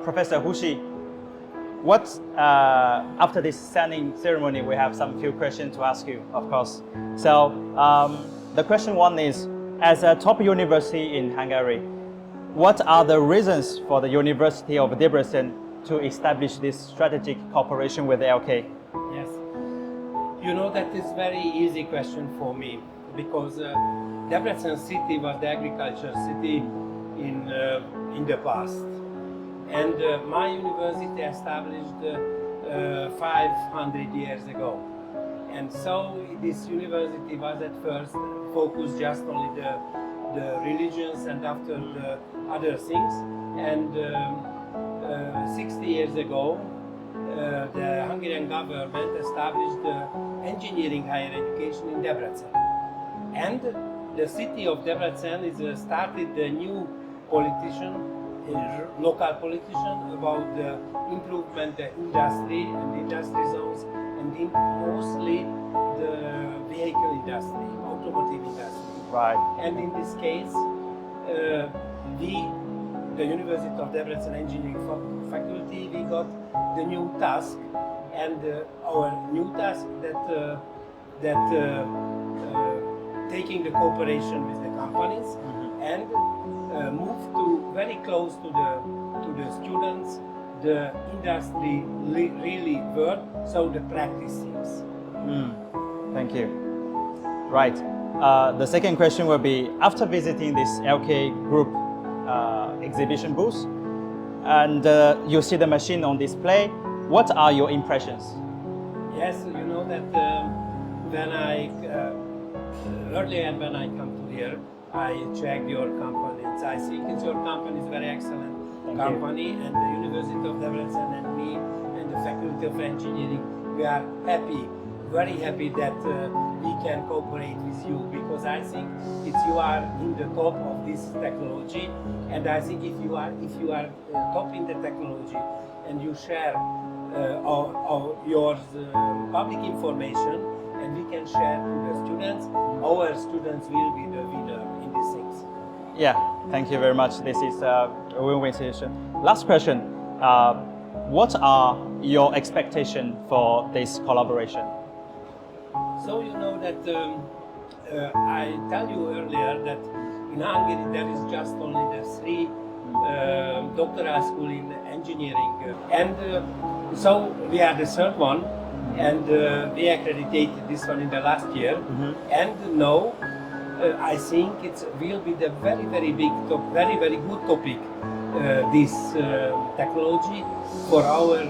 Professor Husi, after this signing ceremony, we have some few questions to ask you, of course. So the question one is, as a top university in Hungary, what are the reasons for the University of Debrecen to establish this strategic cooperation with LK? Yes, you know, that is very easy question for me, because Debrecen city was the agriculture city in the past, and my university established 500 years ago, and so this university was at first focused just only the religions and after the other things, and 60 years ago the Hungarian government established engineering higher education in Debrecen, and the city of Debrecen is started a new politician, local politician, about the improvement the industry and industry zones, and mostly the vehicle industry, automotive industry. Right. And in this case, the University of Debrecen Engineering Faculty, we got the new task, and our new task that taking the cooperation with the companies and move to very close to the students, the industry really work, so the practice things. Thank you. Right. The second question will be, after visiting this LK Group exhibition booth, and you see the machine on display, what are your impressions? Yes, you know that when I earlier when I come to here, I checked your company. I think your company is very excellent company, and the University of Debrecen and me and the Faculty of Engineering, we are happy, very happy that we can cooperate with you, because I think you are in the top of this technology, and I think if you are top in the technology and you share your public information, and we can share to the students, our students will be the winner in these things. Yeah, thank you very much. This is a win-win situation. Last question. What are your expectations for this collaboration? So you know that I tell you earlier that in Hungary there is just only the 3 doctoral school in engineering, and so we are the third one, and we accredited this one in the last year, and now I think it will be the very big, very good topic, this technology for our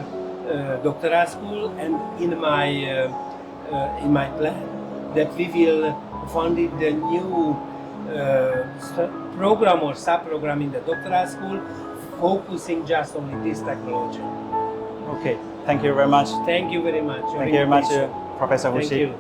doctoral school, and in my plan that we will fund the new program or sub-program in the doctoral school, focusing just on this technology. Okay, thank you very much. Thank you very much. Thank you very much, Professor Husi. Thank you.